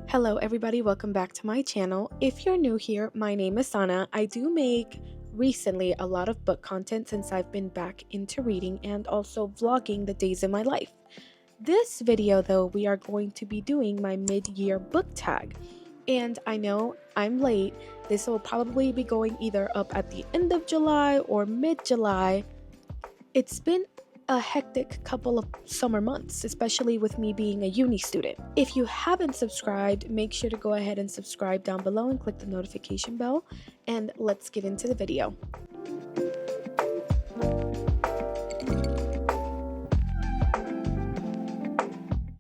Hello everybody, welcome back to my channel. If you're new here, my name is Sana. I do make recently a lot of book content since I've been back into reading and also vlogging the days in my life. This video though, we are going to be doing my mid-year book tag. And I know I'm late. This will probably be going either up at the end of July or mid-July. It's been a hectic couple of summer months, especially with me being a uni student. If you haven't subscribed, make sure to go ahead and subscribe down below and click the notification bell, and let's get into the video.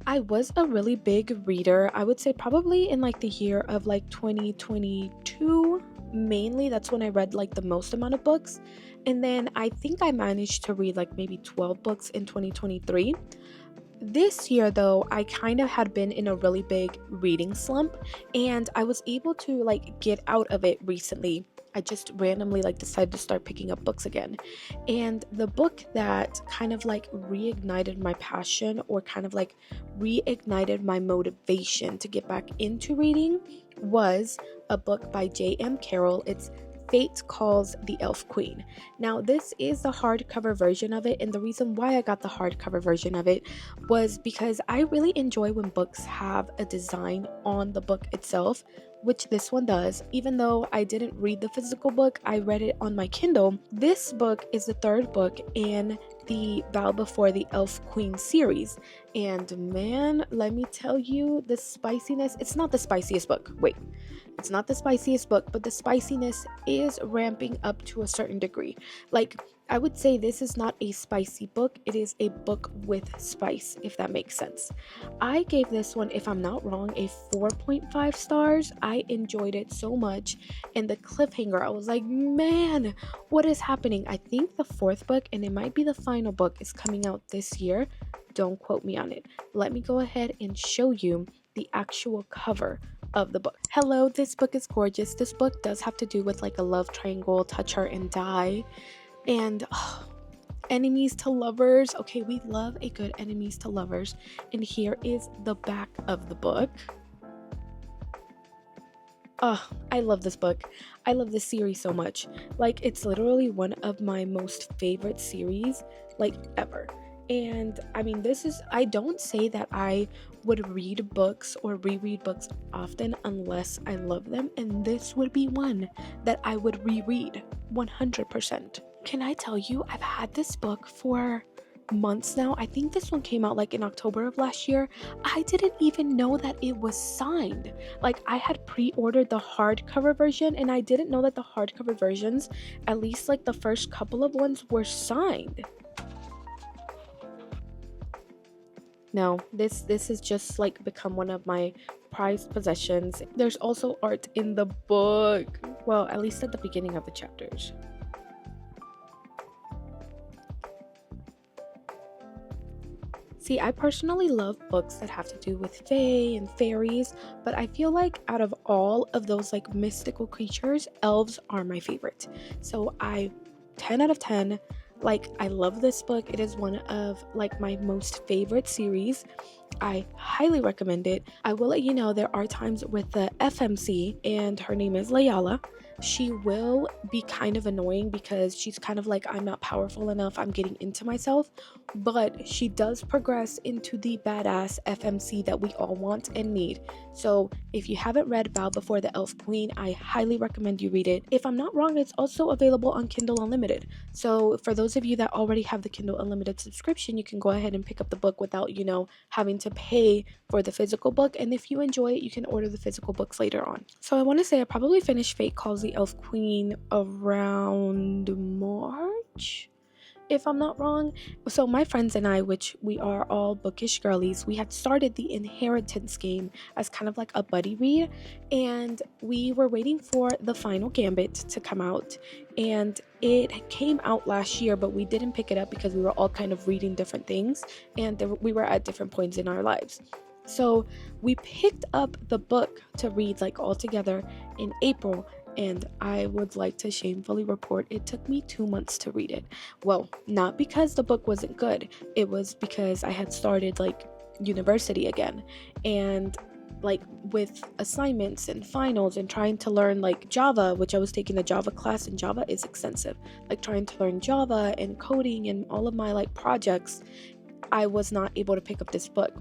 I was a really big reader. I would say probably in like the year of like 2022 mainly. That's when I read like the most amount of books, and then I think I managed to read like maybe 12 books in 2023. This year though, I kind of had been in a really big reading slump, and I was able to like get out of it recently. I just randomly like decided to start picking up books again. And the book that kind of like reignited my passion, or kind of like reignited my motivation to get back into reading, was a book by J.M. Carroll. It's Fate Calls the Elf Queen. Now, this is the hardcover version of it, and the reason why I got the hardcover version of it was because I really enjoy when books have a design on the book itself, which this one does. Even though I didn't read the physical book, I read it on my Kindle. This book is the third book in the Bow Before the Elf Queen series, and man, let me tell you, the spiciness, it's not the spiciest book. It's not the spiciest book, but the spiciness is ramping up to a certain degree. Like, I would say this is not a spicy book, it is a book with spice, if that makes sense. I gave this one, if I'm not wrong, a 4.5 stars. I enjoyed it so much, and the cliffhanger, I was like, man, what is happening? I think the fourth book, and it might be the final book, is coming out this year. Don't quote me on it. Let me go ahead and show you the actual cover of the book. Hello, this book is gorgeous. This book does have to do with like a love triangle, touch her and die, and enemies to lovers. Okay, we love a good enemies to lovers. And here is the back of the book. Oh, I love this book. I love this series so much. Like, it's literally one of my most favorite series like ever. And I mean, I don't say that I would read books or reread books often unless I love them, and this would be one that I would reread 100%. Can I tell you, I've had this book for months now. I think this one came out like in October of last year. I didn't even know that it was signed. Like, I had pre-ordered the hardcover version, and I didn't know that the hardcover versions, at least like the first couple of ones, were signed. No, this has just like become one of my prized possessions. There's also art in the book. Well, at least at the beginning of the chapters. See, I personally love books that have to do with fae and fairies, but I feel like out of all of those like mystical creatures, elves are my favorite. So 10 out of 10. Like, I love this book. It is one of like my most favorite series. I highly recommend it. I will let you know, there are times with the FMC, and her name is Layala. She will be kind of annoying because she's kind of like, I'm not powerful enough, I'm getting into myself, but she does progress into the badass FMC that we all want and need. So if you haven't read Bow Before the Elf Queen, I highly recommend you read it. If I'm not wrong, it's also available on Kindle Unlimited. So for those of you that already have the Kindle Unlimited subscription, you can go ahead and pick up the book without, having to pay for the physical book. And if you enjoy it, you can order the physical books later on. So I want to say I probably finished Fate Calls the Elf Queen around March, if I'm not wrong. So my friends and I, which we are all bookish girlies, we had started the Inheritance game as kind of like a buddy read, and we were waiting for the final Gambit to come out, and it came out last year, but we didn't pick it up because we were all kind of reading different things, and we were at different points in our lives. So we picked up the book to read like all together in April, and I would like to shamefully report it took me 2 months to read it. Well, not because the book wasn't good, it was because I had started like university again, and like with assignments and finals and trying to learn like Java, which I was taking a Java class, and Java is extensive. Like trying to learn Java and coding and all of my like projects, I was not able to pick up this book.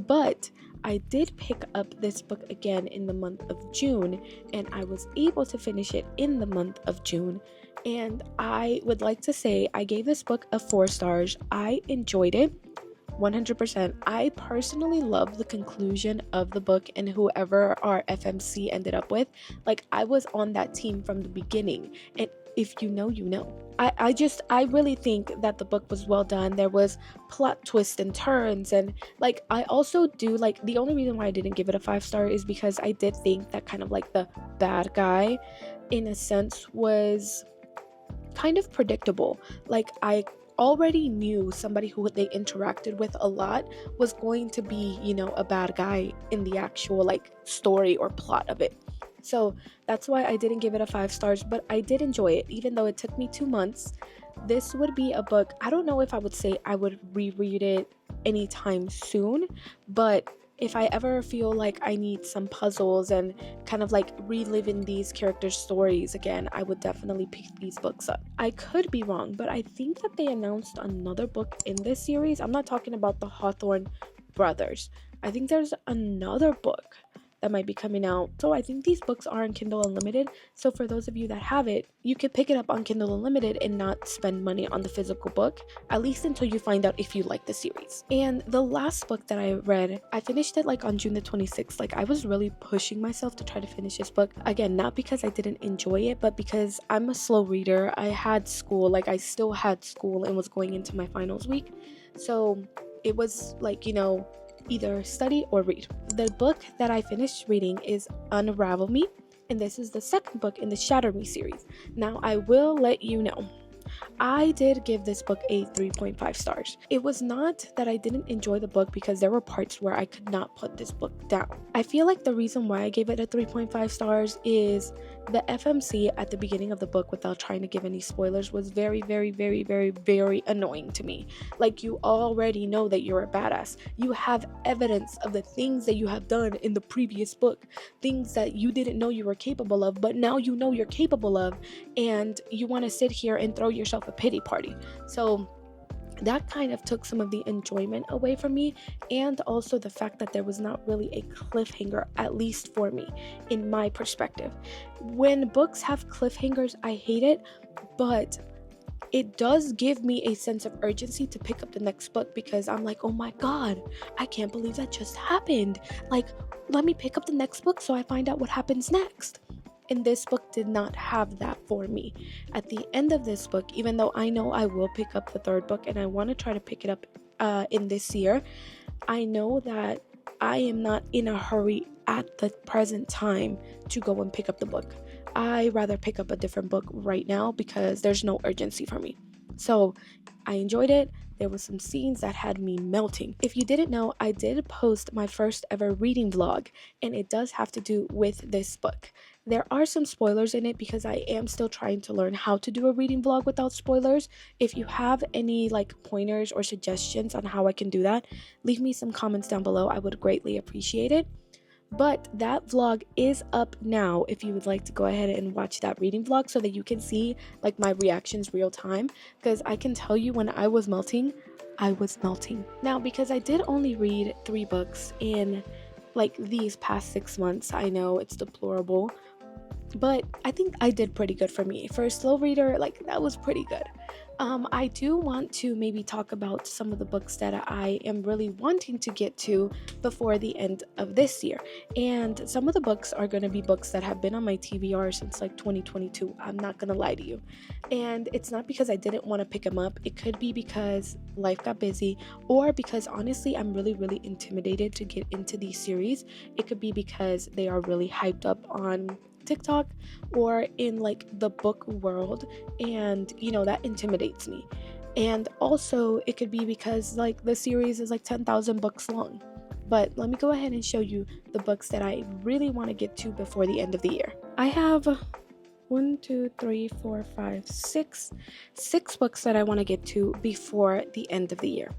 But I did pick up this book again in the month of June, and I was able to finish it in the month of June. And I would like to say I gave this book a 4 stars. I enjoyed it 100%. I personally love the conclusion of the book and whoever our FMC ended up with. Like, I was on that team from the beginning. And if you know, you know. I really think that the book was well done. There was plot twists and turns, and like I also do like, the only reason why I didn't give it a 5 star is because I did think that kind of like the bad guy in a sense was kind of predictable. Like, I already knew somebody who they interacted with a lot was going to be, a bad guy in the actual like story or plot of it. So that's why I didn't give it a 5 stars, but I did enjoy it, even though it took me 2 months. This would be a book, I don't know if I would say I would reread it anytime soon, but if I ever feel like I need some puzzles and kind of like reliving these characters' stories again, I would definitely pick these books up. I could be wrong, but I think that they announced another book in this series. I'm not talking about the Hawthorne brothers. I think there's another book that might be coming out. So I think these books are on Kindle Unlimited. So for those of you that have it, you could pick it up on Kindle Unlimited and not spend money on the physical book, at least until you find out if you like the series. And the last book that I read, I finished it like on June the 26th. Like, I was really pushing myself to try to finish this book. Again, not because I didn't enjoy it, but because I'm a slow reader. I had school, like I still had school and was going into my finals week. So it was like, either study or read. The book that I finished reading is Unravel Me, and this is the second book in the Shatter Me series. Now, I will let you know, I did give this book a 3.5 stars. It was not that I didn't enjoy the book, because there were parts where I could not put this book down. I feel like the reason why I gave it a 3.5 stars is the FMC at the beginning of the book, without trying to give any spoilers, was very, very, very, very, very annoying to me. Like, you already know that you're a badass. You have evidence of the things that you have done in the previous book, things that you didn't know you were capable of, but now you know you're capable of, and you want to sit here and throw yourself a pity party. So that kind of took some of the enjoyment away from me, and also the fact that there was not really a cliffhanger, at least for me, in my perspective. When books have cliffhangers, I hate it, but it does give me a sense of urgency to pick up the next book, because I'm like, oh my god, I can't believe that just happened. Like, let me pick up the next book so I find out what happens next. And this book did not have that for me. At the end of this book, even though I know I will pick up the third book and I want to try to pick it up in this year, I know that I am not in a hurry at the present time to go and pick up the book. I rather pick up a different book right now because there's no urgency for me. So I enjoyed it. There were some scenes that had me melting. If you didn't know, I did post my first ever reading vlog, and it does have to do with this book. There are some spoilers in it because I am still trying to learn how to do a reading vlog without spoilers. If you have any like pointers or suggestions on how I can do that, leave me some comments down below. I would greatly appreciate it. But that vlog is up now if you would like to go ahead and watch that reading vlog so that you can see like my reactions real time, because I can tell you when I was melting, I was melting. Now, because I did only read 3 books in like these past 6 months, I know it's deplorable, but I think I did pretty good for me. For a slow reader, like, that was pretty good. I do want to maybe talk about some of the books that I am really wanting to get to before the end of this year. And some of the books are going to be books that have been on my TBR since like 2022. I'm not going to lie to you. And it's not because I didn't want to pick them up. It could be because life got busy, or because honestly, I'm really, really intimidated to get into these series. It could be because they are really hyped up on TikTok or in like the book world, and that intimidates me. And also it could be because like the series is like 10,000 books long. But let me go ahead and show you the books that I really want to get to before the end of the year. I have 6 books that I want to get to before the end of the year,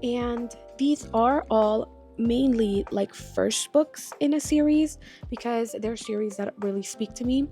and these are all mainly like first books in a series because they're series that really speak to me.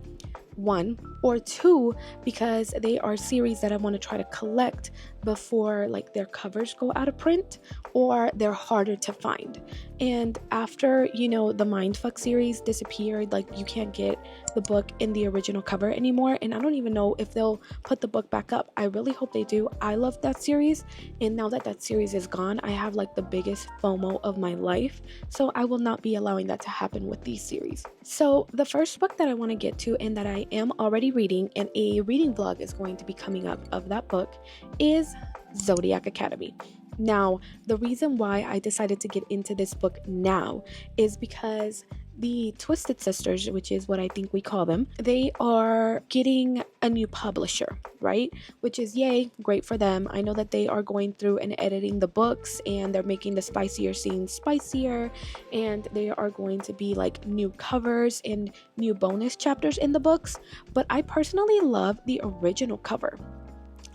One, or two, because they are series that I want to try to collect before like their covers go out of print or they're harder to find. And after, the Mindfuck series disappeared, like you can't get the book in the original cover anymore, and I don't even know if they'll put the book back up. I really hope they do. I love that series, and now that that series is gone, I have like the biggest FOMO of my life. So I will not be allowing that to happen with these series. So the first book that I want to get to and that I am already reading, and a reading vlog is going to be coming up of that book, is Zodiac Academy. Now, the reason why I decided to get into this book now is because the Twisted Sisters, which is what I think we call them, they are getting a new publisher, right? Which is yay, great for them. I know that they are going through and editing the books, and they're making the spicier scenes spicier, and they are going to be like new covers and new bonus chapters in the books. But I personally love the original cover.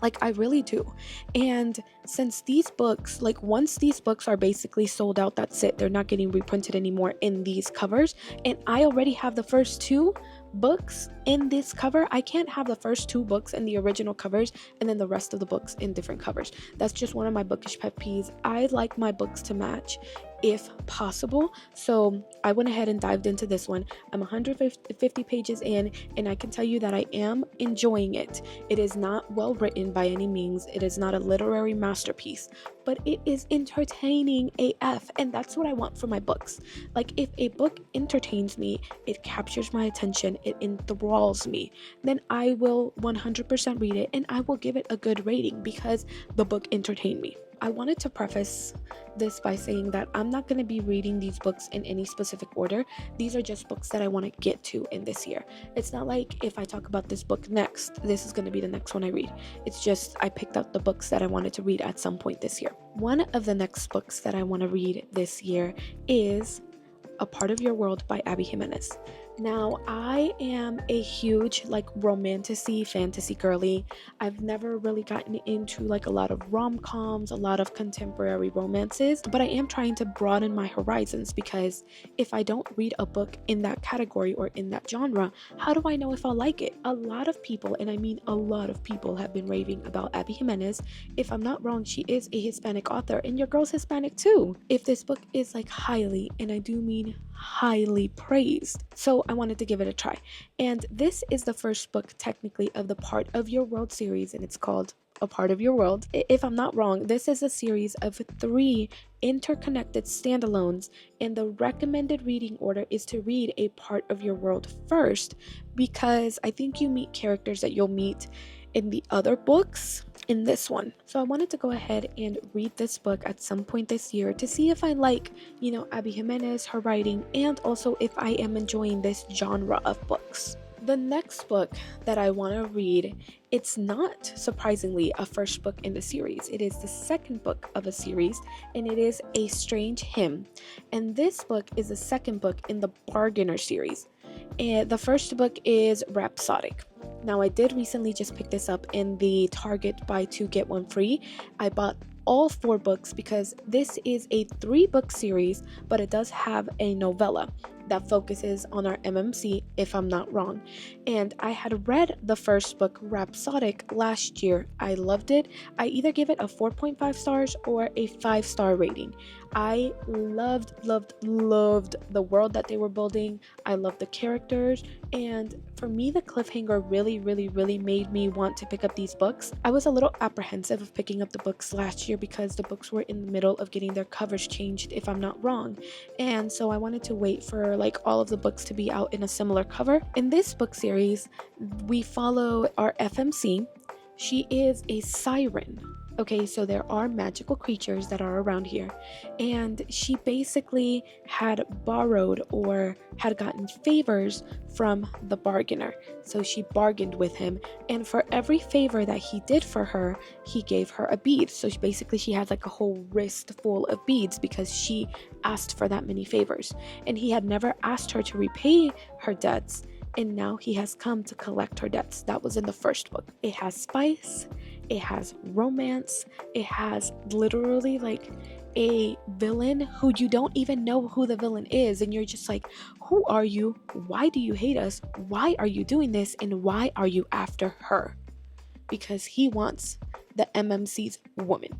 Like, I really do. And since these books, like once these books are basically sold out, that's it. They're not getting reprinted anymore in these covers. And I already have the first two books in this cover. I can't have the first two books in the original covers and then the rest of the books in different covers. That's just one of my bookish pet peeves. I like my books to match if possible. So I went ahead and dived into this one. I'm 150 pages in, and I can tell you that I am enjoying it. It is not well written by any means. It is not a literary masterpiece, but it is entertaining AF, and that's what I want for my books. Like, if a book entertains me, it captures my attention, it enthralls me, then I will 100% read it, and I will give it a good rating because the book entertained me. I wanted to preface this by saying that I'm not going to be reading these books in any specific order. These are just books that I want to get to in this year. It's not like if I talk about this book next, this is going to be the next one I read. It's just I picked up the books that I wanted to read at some point this year. One of the next books that I want to read this year is A Part of Your World by Abby Jimenez. Now, I am a huge fantasy girly. I've never really gotten into like a lot of rom-coms, a lot of contemporary romances, but I am trying to broaden my horizons because if I don't read a book in that category or in that genre, how do I know if I'll like it? A lot of people, and I mean a lot of people, have been raving about Abby Jimenez. If I'm not wrong, she is a Hispanic author, and your girl's Hispanic too. If this book is like highly, and I do mean highly praised, so I wanted to give it a try. And this is the first book technically of the Part of Your World series, and it's called A Part of Your World. If I'm not wrong, this is a series of 3 interconnected standalones, and the recommended reading order is to read A Part of Your World first, because I think you meet characters that you'll meet in the other books in this one. So I wanted to go ahead and read this book at some point this year to see if I like, Abby Jimenez, her writing, and also if I am enjoying this genre of books. The next book that I want to read, it's not surprisingly a first book in the series. It is the second book of a series, and it is A Strange Hymn. And this book is the second book in the Bargainer series. And the first book is Rhapsodic. Now, I did recently just pick this up in the Target buy 2 get 1 free. I bought all 4 books because this is a 3-book series, but it does have a novella that focuses on our MMC, if I'm not wrong. And I had read the first book, Rhapsodic, last year. I loved it. I either gave it a 4.5 stars or a 5-star rating. I loved the world that they were building. I loved the characters, and for me, the cliffhanger really made me want to pick up these books. I was a little apprehensive of picking up the books last year because the books were in the middle of getting their covers changed, if I'm not wrong, and so I wanted to wait for like all of the books to be out in a similar cover. In this book series, we follow our FMC. She is a siren. Okay, so there are magical creatures that are around here, and she basically had borrowed or had gotten favors from the bargainer. So she bargained with him, and for every favor that he did for her, he gave her a bead. So she had like a whole wrist full of beads because she asked for that many favors, and he had never asked her to repay her debts, and now he has come to collect her debts. That was in the first book. It has spice, it has romance, it has literally like a villain who you don't even know who the villain is, and you're just like, who are you? Why do you hate us? Why are you doing this? And why are you after her? Because he wants the MMC's woman.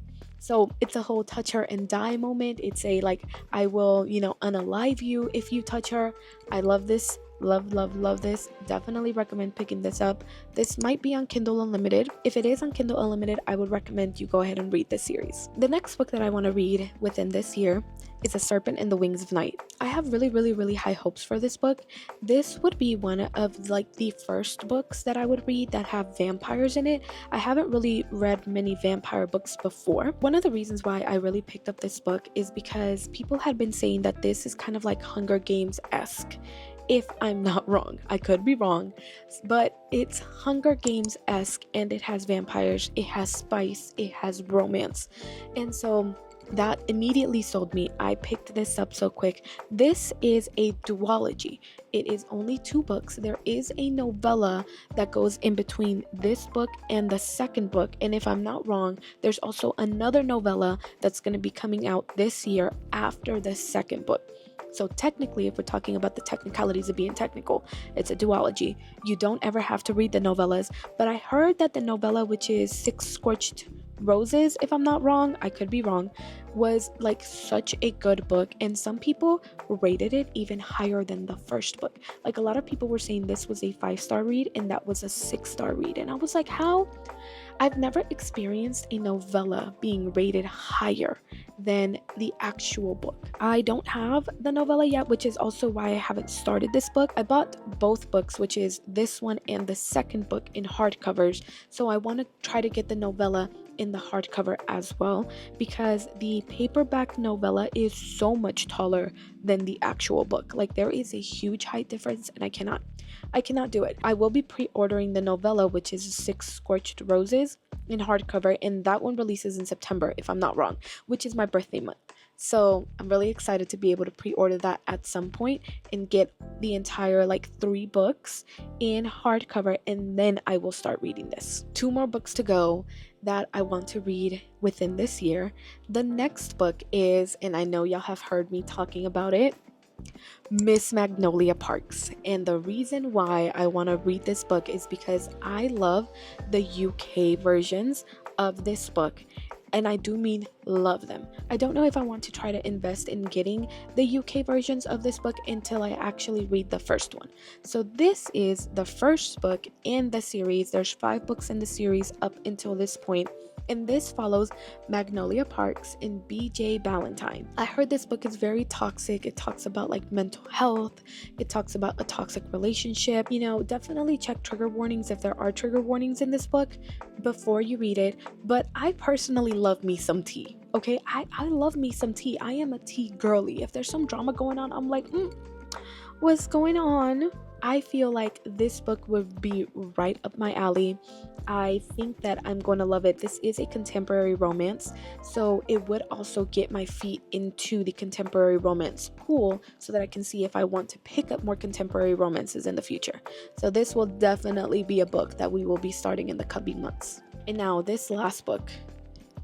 So it's a whole touch her and die moment. It's a like, I will, unalive you if you touch her. I love this. Love this. Definitely recommend picking this up. This might be on Kindle Unlimited. If it is on Kindle Unlimited, I would recommend you go ahead and read this series. The next book that I want to read within this year is A Serpent and the Wings of Night. I have really high hopes for this book. This would be one of like the first books that I would read that have vampires in it. I haven't really read many vampire books before. One of the reasons why I really picked up this book is because people had been saying that this is kind of like Hunger Games-esque. If I'm not wrong, I could be wrong, but it's Hunger Games-esque, and it has vampires, it has spice, it has romance, and so that immediately sold me. I picked this up so quick. This is a duology. It is only 2 books. There is a novella that goes in between this book and the second book, and if I'm not wrong, there's also another novella that's going to be coming out this year after the second book. So technically, if we're talking about the technicalities of being technical, it's a duology. You don't ever have to read the novellas, but I heard that the novella, which is Six Scorched Roses, if I'm not wrong, I could be wrong, was like such a good book, and some people rated it even higher than the first book. Like a lot of people were saying this was a 5-star read and that was a 6-star read, and I was like, how? I've never experienced a novella being rated higher than the actual book. I don't have the novella yet, which is also why I haven't started this book. I bought both books, which is this one and the second book, in hardcovers, so I want to try to get the novella in the hardcover as well, because the paperback novella is so much taller than the actual book. Like there is a huge height difference, and I cannot do it. I will be pre-ordering the novella, which is Six Scorched Roses, in hardcover, and that one releases in September, if I'm not wrong, which is my birthday month. So I'm really excited to be able to pre-order that at some point and get the entire 3 books in hardcover, and then I will start reading this. 2 more books to go that I want to read within this year. The next book is, and I know y'all have heard me talking about it, Miss Magnolia Parks. And the reason why I want to read this book is because I love the UK versions of this book. And I do mean love them. I don't know if I want to try to invest in getting the UK versions of this book until I actually read the first one. So this is the first book in the series. There's 5 books in the series up until this point. And this follows Magnolia Parks and BJ Ballantyne. I heard this book is very toxic. It talks about mental health. It talks about a toxic relationship. Definitely check trigger warnings if there are trigger warnings in this book before you read it. But I personally love me some tea. Okay, I love me some tea. I am a tea girly. If there's some drama going on, I'm like, what's going on? I feel like this book would be right up my alley. I think that I'm going to love it. This is a contemporary romance, so it would also get my feet into the contemporary romance pool so that I can see if I want to pick up more contemporary romances in the future. So this will definitely be a book that we will be starting in the coming months. And now this last book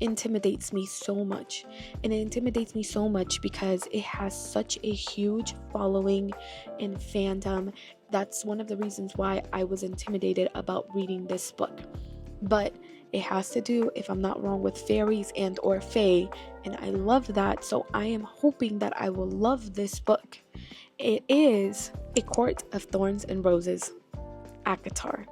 intimidates me so much, and it intimidates me so much because it has such a huge following and fandom. That's one of the reasons why I was intimidated about reading this book, but it has to do, if I'm not wrong, with fairies and or fae, and I love that, so I am hoping that I will love this book. It is A Court of Thorns and Roses, ACOTAR.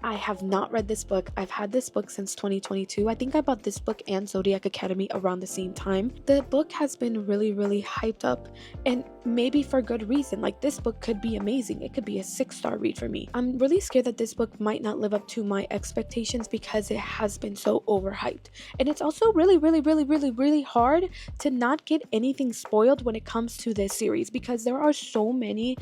I have not read this book. I've had this book since 2022. I think I bought this book and Zodiac Academy around the same time. The book has been really hyped up, and maybe for good reason. This book could be amazing. It could be a 6-star read for me. I'm really scared that this book might not live up to my expectations because it has been so overhyped. And it's also really hard to not get anything spoiled when it comes to this series, because there are so many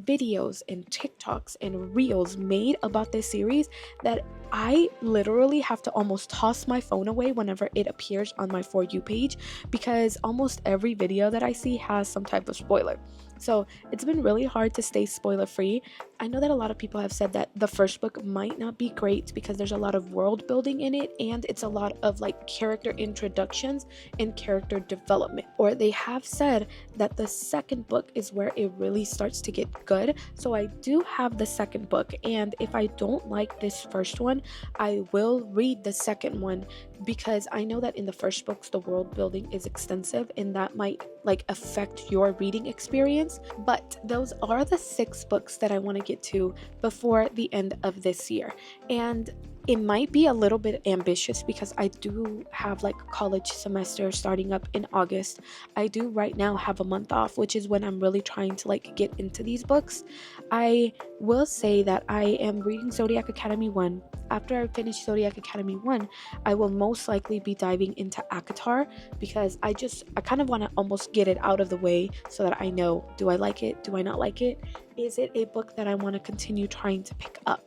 videos and TikToks and reels made about this series that I literally have to almost toss my phone away whenever it appears on my For You page, because almost every video that I see has some type of spoiler. So it's been really hard to stay spoiler free. I know that a lot of people have said that the first book might not be great because there's a lot of world building in it and it's a lot of like character introductions and character development. Or they have said that the second book is where it really starts to get good. So I do have the second book, and if I don't like this first one, I will read the second one because I know that in the first books the world building is extensive and that might like affect your reading experience. But those are the 6 books that I want to get to before the end of this year. And it might be a little bit ambitious because I do have like a college semester starting up in August. I do right now have a month off, which is when I'm really trying to like get into these books. I will say that I am reading Zodiac Academy 1. After I finish Zodiac Academy 1, I will most likely be diving into ACOTAR because I kind of want to almost get it out of the way so that I know, do I like it? Do I not like it? Is it a book that I want to continue trying to pick up?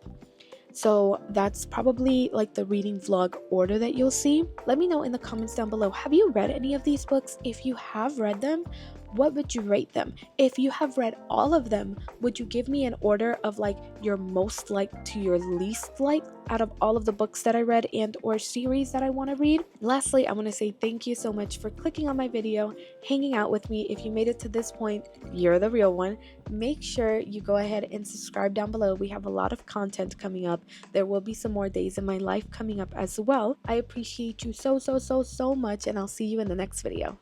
So that's probably like the reading vlog order that you'll see. Let me know in the comments down below, have you read any of these books? If you have read them, what would you rate them? If you have read all of them, would you give me an order of like your most liked to your least liked out of all of the books that I read and or series that I want to read? Lastly, I want to say thank you so much for clicking on my video, hanging out with me. If you made it to this point, you're the real one. Make sure you go ahead and subscribe down below. We have a lot of content coming up. There will be some more days in my life coming up as well. I appreciate you so much, and I'll see you in the next video.